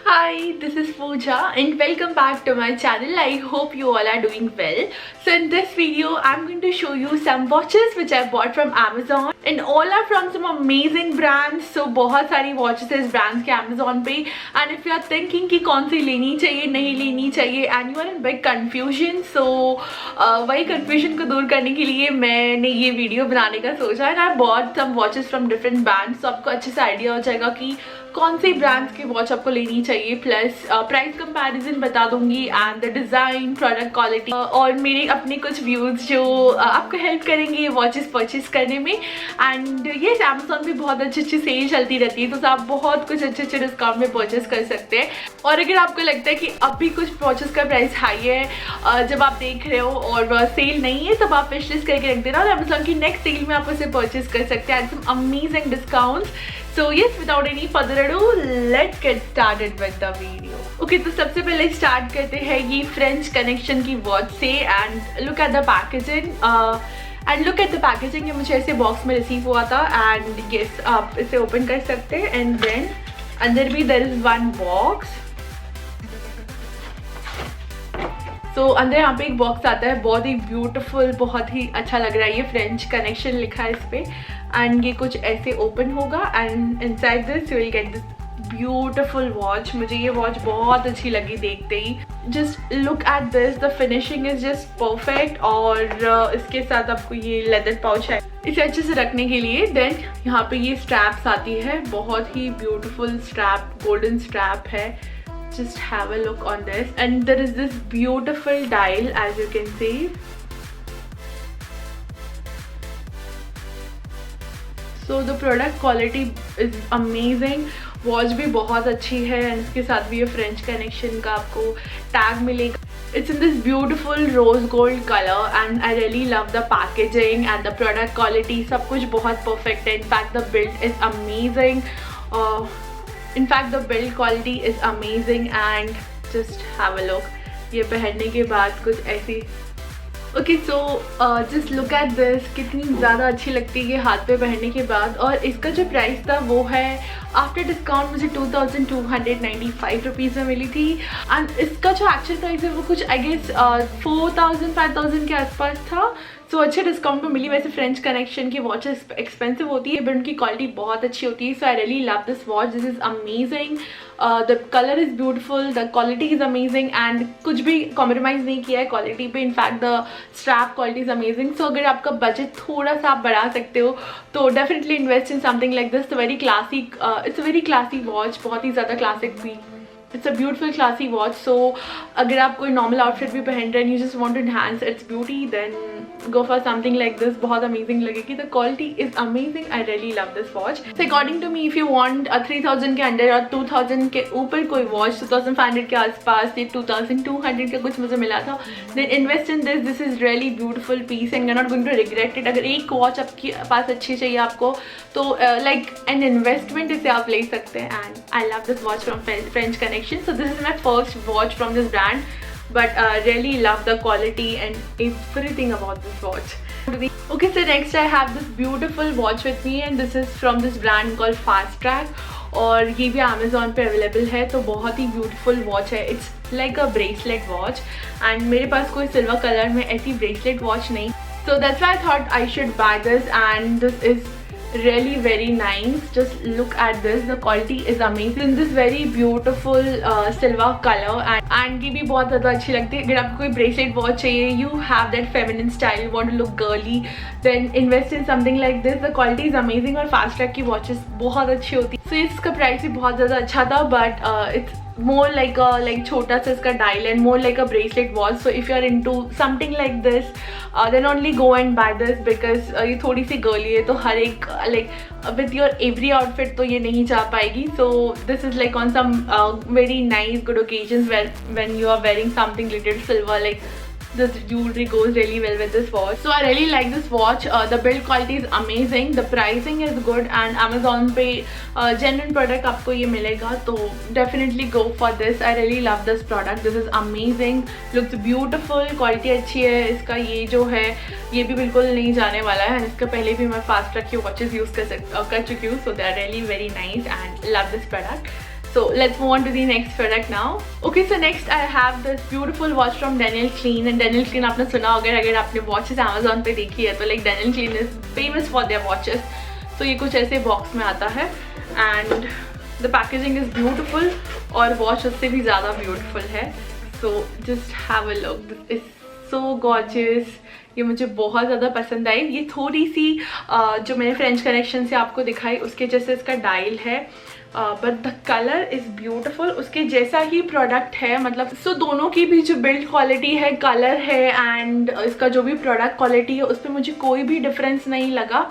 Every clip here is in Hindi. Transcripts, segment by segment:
Hi, this is Pooja and welcome back to my channel. I hope you all are doing well. So in this video, I'm going to show you some watches which I bought from Amazon and all are from some amazing brands. So बहुत सारी watches है इस brands के Amazon पे and if you are thinking कि कौन सी लेनी चाहिए नहीं लेनी चाहिए and you are in big confusion, so वही confusion को दूर करने के लिए मैंने ये video बनाने का सोचा and I bought some watches from different brands. So आपको अच्छे से idea हो जाएगा कि कौन सी ब्रांड्स की वॉच आपको लेनी चाहिए, प्लस प्राइस कंपैरिजन बता दूंगी and the design, product quality और मेरे अपने कुछ व्यूज़ जो आपको हेल्प करेंगे ये वॉचेस परचेज करने में। एंड ये अमेज़ॉन पे बहुत अच्छी अच्छी सेल चलती रहती है तो आप बहुत कुछ अच्छे अच्छे डिस्काउंट में परचेज कर सकते हैं। और अगर आपको लगता है कि अभी कुछ वॉचेस का प्राइस हाई है जब आप देख रहे हो और सेल नहीं है तब आप विश लिस्ट करके रख देना और अमेज़ॉन की नेक्स्ट सेल में आप उसे परचेज कर सकते हैं and some amazing discounts. So yes, without any further ado, let's get started with the video. Okay, तो सबसे पहले स्टार्ट करते हैं ये फ्रेंच कनेक्शन की वॉच से and look at the packaging. ये मुझे ऐसे बॉक्स में रिसीव हुआ था एंड यस आप इसे ओपन कर सकते हैं एंड देन अंदर भी देयर इज वन बॉक्स। तो अंदर यहाँ पे एक बॉक्स आता है, बहुत ही ब्यूटीफुल, बहुत ही अच्छा लग रहा है। ये फ्रेंच कनेक्शन लिखा है इस पे एंड ये कुछ ऐसे ओपन होगा and inside this you will get this beautiful watch. मुझे ये वॉच बहुत अच्छी लगी देखते ही। Just look at this, the finishing is just perfect और इसके साथ आपको ये लेदर पाउच है इसे अच्छे से रखने के लिए। देन यहाँ पे ये स्ट्रैप्स आती है, बहुत ही ब्यूटीफुल स्ट्रैप, गोल्डन स्ट्रैप है। Just have a look on this and there is this beautiful dial as you can see. So the product quality is amazing. Watch भी बहुत अच्छी है एंड इसके साथ भी ये फ्रेंच कनेक्शन का आपको टैग मिलेगा। It's in this beautiful rose gold color and I really love the packaging and the product quality. सब कुछ बहुत perfect है। In fact the build is amazing. In fact the build quality is amazing and just have a look. ये पहनने के बाद कुछ ऐसी okay so just look at this, कितनी ज़्यादा अच्छी लगती है ये हाथ पे पहनने के बाद। और इसका जो प्राइस था वो है आफ्टर डिस्काउंट मुझे 2295 रुपीज़ में मिली थी एंड इसका जो एक्चुअल प्राइस है वो कुछ आई गेस 4000-5000 के आसपास था। सो अच्छे डिस्काउंट में मिली। वैसे फ्रेंच कनेक्शन की वॉचेस एक्सपेंसिव होती है बट उनकी क्वालिटी बहुत अच्छी होती है। So I really love this watch, this is amazing, the colour is beautiful, the quality is amazing and कुछ भी कॉम्प्रोमाइज़ नहीं किया है क्वालिटी पे। In fact the strap quality is amazing. So अगर आपका बजट थोड़ा सा आप बढ़ा सकते हो तो definitely invest in something like this. Very classic, it's a very classy watch, बहुत ही ज़्यादा क्लासिक भी। It's a beautiful classy watch. So अगर आप कोई नॉर्मल आउटफिट भी पहन रहे हैं, you just want to enhance its beauty, then go for something like this. बहुत अमेजिंग लगेगी, the quality is amazing. I really love this watch. So according to me if you want 3000 के अंडर और 2000 के ऊपर कोई वॉच, 2500 के आसपास, ये 2200 का कुछ मुझे मिला था, then invest in this. This is really beautiful piece and you are not going to regret it. अगर एक वॉच आपके पास अच्छी चाहिए आपको तो लाइक एन इन्वेस्टमेंट इसे आप ले सकते हैं and I love this watch from French connection. So this is my first watch from this brand but really love the quality and everything about this watch. Okay, so next I have this beautiful watch with me and this is from this brand called Fast Track और ये भी Amazon पे अवेलेबल है। तो बहुत ही ब्यूटीफुल वॉच है, it's like a bracelet watch and मेरे पास कोई सिल्वर कलर में ऐसी ब्रेसलेट वॉच नहीं, so that's why I thought I should buy this and this is really very nice. Just look at this, the quality is amazing in this very beautiful silver color and ये भी बहुत ज़्यादा अच्छी लगती है। अगर आपको कोई ब्रेसलेट वॉच चाहिए, you have that feminine style, you want to look girly, then invest in something like this. The quality is amazing और फास्ट ट्रैक की वॉचेस बहुत अच्छी होती है। So इसका प्राइस भी बहुत ज़्यादा अच्छा था but it's more like a छोटा सा इसका dial and more like a bracelet watch. So if you are into something like this then only go and buy this because ये थोड़ी सी गर्ली है तो हर एक like with your every outfit तो ये नहीं जा पाएगी. So this is like on some very nice good occasions where when you are wearing something little silver, like this jewelry goes really well with this watch. So I really like this watch. The build quality is amazing, the pricing is good and Amazon पे genuine product आपको ये मिलेगा तो definitely go for this. I really love this product. This is amazing, looks beautiful, quality अच्छी है इसका। ये जो है ये भी बिल्कुल नहीं जाने वाला है and इसका पहले भी मैं फास्ट ट्रैक की वॉचेस यूज़ कर चुकी हूँ, so they are really very nice and love this product. So let's move on to the next product now. Okay, so next I have this beautiful watch from Daniel Klein. And Daniel Klein आपने सुना होगा, अगर आपने watches Amazon पे देखी है तो like Daniel Klein is famous for their watches. So ये कुछ ऐसे बॉक्स में आता है and the packaging is beautiful और watch उससे भी ज़्यादा beautiful है. So just have a look. This is so gorgeous. ये मुझे बहुत ज़्यादा पसंद आई. ये थोड़ी सी जो मैंने फ्रेंच कनेक्शन से आपको दिखाई उसके जैसे इसका डायल है, but the colour is beautiful. उसके जैसा ही प्रोडक्ट है, मतलब सो दोनों की भी जो बिल्ड क्वालिटी है, कलर है एंड इसका जो भी प्रोडक्ट क्वालिटी है उस पर मुझे कोई भी डिफरेंस नहीं लगा.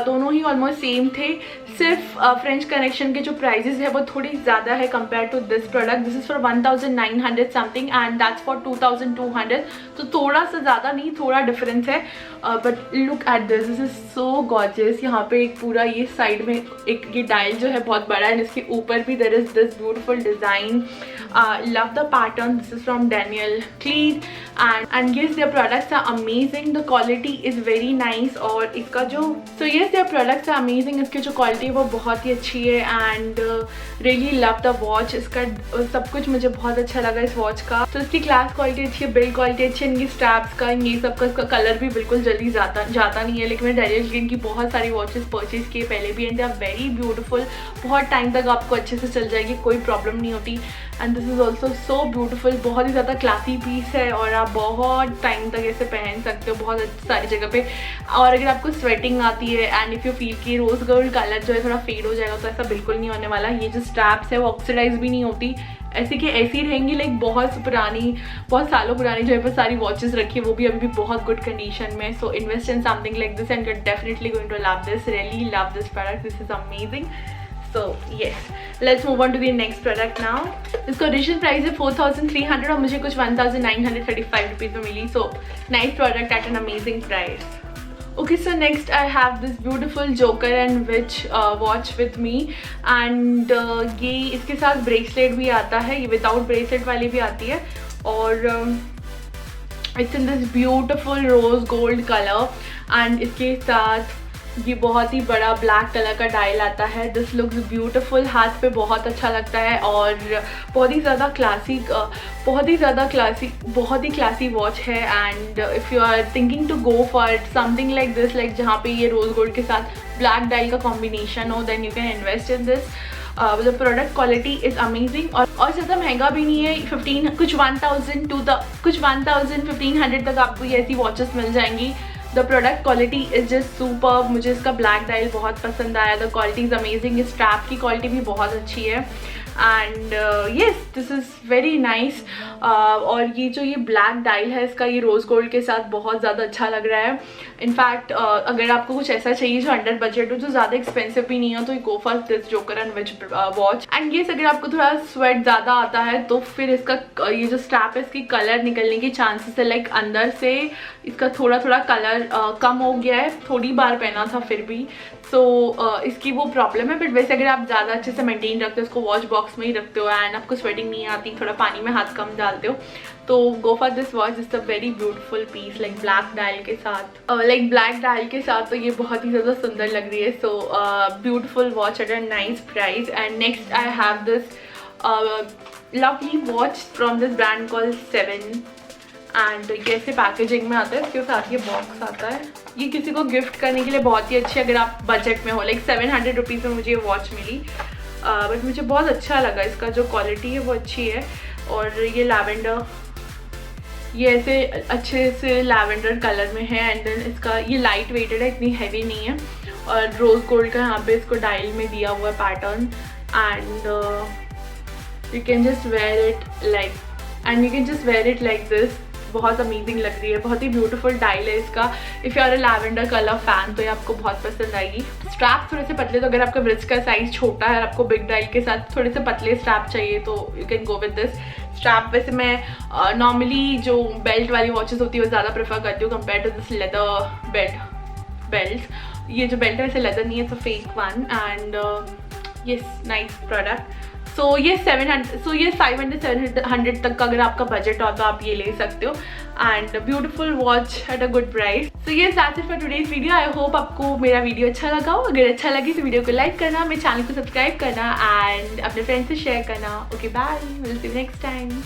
दोनों ही ऑलमोस्ट सेम थे. सिर्फ फ्रेंच कनेक्शन के जो प्राइजेस है वो थोड़ी ज़्यादा है compare to this product. This is for 1900 something and that's for 2200. तो थोड़ा सा ज़्यादा नहीं, थोड़ा डिफरेंस है. But look at this, this is so gorgeous. यहाँ पे एक पूरा ये साइड में एक ये डायल जो है बहुत बड़ा है, इसके ऊपर भी there is this beautiful design. Love the pattern. This is from Daniel Klein and yes their products are amazing. The quality is very nice. और इसका जो yes their products are amazing. इसकी जो क्वालिटी है वो बहुत ही अच्छी है and really love the watch. इसका सब कुछ मुझे बहुत अच्छा लगा इस वॉच का. तो इसकी ग्लास क्वालिटी अच्छी है, बिल्ड क्वालिटी अच्छी है, इनकी स्ट्रैप्स का, ये सब का, इसका कलर भी बिल्कुल जल्दी जाता नहीं है. लेकिन मैंने डैनियल क्लीन की बहुत सारी वॉचेस परचेज किए पहले भी and they are very beautiful. बहुत टाइम तक आपको अच्छे से चल जाएगी, कोई प्रॉब्लम नहीं होती. And this is also so beautiful. बहुत ही ज़्यादा क्लासी पीस है और आप बहुत टाइम तक ऐसे पहन सकते हो बहुत सारी जगह पे. और अगर आपको स्वेटिंग आती है एंड इफ़ यू फील कि रोज़ गोल्ड कलर जो है थोड़ा फेड हो जाएगा तो ऐसा बिल्कुल नहीं होने वाला. ये जो स्ट्रैप्स है वो ऑक्सीडाइज भी नहीं होती, ऐसी कि ऐसी रहेंगी. लाइक बहुत पुरानी, बहुत सालों पुरानी जो है पर सारी वॉचेस रखी है वो भी अभी भी बहुत गुड कंडीशन में. So invest in something like this and you're definitely going to love this. Really love this product. This is amazing. So yes, let's move on to the next product now. इसका ओरिजिनल प्राइस है 4300 और मुझे कुछ 1935 रुपीज़ में मिली. So nice product at an amazing price. Okay, so next I have this beautiful Joker and Witch watch with me and ये इसके साथ ब्रेसलेट भी आता है. ये विदाउट ब्रेसलेट वाली भी आती है और it's in this beautiful rose gold colour and इसके साथ ये बहुत ही बड़ा ब्लैक कलर का डायल आता है. This looks beautiful. हाथ पे बहुत अच्छा लगता है और बहुत ही ज़्यादा क्लासी वॉच है. And if you are thinking to go for something like this, like जहाँ पे ये रोज़ गोल्ड के साथ ब्लैक डायल का कॉम्बिनेशन हो, then you can invest in this. The product quality is amazing और ज़्यादा महंगा भी नहीं है. 1500 तक आपको ये ऐसी वॉचेस मिल जाएंगी. The product quality is just superb. मुझे इसका ब्लैक डायल बहुत पसंद आया. The quality is amazing. इस स्ट्रैप की क्वालिटी भी बहुत अच्छी है and yes this is very nice. और ये जो ये ब्लैक डायल है इसका, ये रोज़ गोल्ड के साथ बहुत ज़्यादा अच्छा लग रहा है. इनफैक्ट अगर आपको कुछ ऐसा चाहिए जो अंडर बजट हो, जो ज़्यादा एक्सपेंसिव भी नहीं हो, तो go for this joker and which watch. And yes अगर आपको थोड़ा स्वेट ज़्यादा आता है तो फिर इसका ये जो स्ट्रैप है इसकी कलर निकलने के चांसेस है. लाइक अंदर से इसका थोड़ा कलर कम हो गया है. थोड़ी बार पहना था फिर भी. सो इसकी वो प्रॉब्लम है. बट वैसे अगर आप ज़्यादा अच्छे से मेंटेन रखते हो, उसको वॉच बॉक्स में ही रखते हो एंड आपको स्वेटिंग नहीं आती, थोड़ा पानी में हाथ कम डालते हो, तो go for this watch. Is a very beautiful piece like black dial के साथ. तो ये बहुत ही ज़्यादा सुंदर लग रही है. So beautiful watch at a nice price. And next I have this lovely watch from this brand called 7 and कैसे पैकेजिंग में आता है. इसके साथ ये बॉक्स आता है. ये किसी को गिफ्ट करने के लिए बहुत ही अच्छी है अगर आप बजट में हो. लाइक 700 रुपीज़ में मुझे ये वॉच मिली. बट मुझे बहुत अच्छा लगा. इसका जो क्वालिटी है वो अच्छी है और ये लैवेंडर, ये ऐसे अच्छे से लैवेंडर कलर में है. एंड देन इसका ये लाइट वेटेड है, इतनी हैवी नहीं है. और रोज़ गोल्ड का यहाँ पे इसको डायल में दिया हुआ है pattern and you can just wear it like this. बहुत अमेजिंग लग रही है. बहुत ही ब्यूटीफुल डायल है इसका. If you are a lavender colour fan तो ये आपको बहुत पसंद आएगी. स्ट्रैप थोड़े से पतले, तो अगर आपका ब्रिस्ट का साइज़ छोटा है और आपको बिग डायल के साथ थोड़े से पतले स्ट्रैप चाहिए तो you can go with this strap. वैसे मैं नॉर्मली जो बेल्ट वाली वॉचेस होती है वो ज़्यादा प्रेफर करती हूँ compare to this leather belt. ये जो बेल्ट है वैसे लेदर नहीं है, तो fake one. And yes nice product. So ये 500-700 तक का अगर आपका बजट हो तो आप ये ले सकते हो, and beautiful watch at a good price. So ये that's it for today's video. I hope आपको मेरा वीडियो अच्छा लगा हो। अगर अच्छा लगे तो वीडियो को लाइक करना, मेरे चैनल को सब्सक्राइब करना एंड अपने फ्रेंड्स से शेयर करना। Okay bye, will see you next time.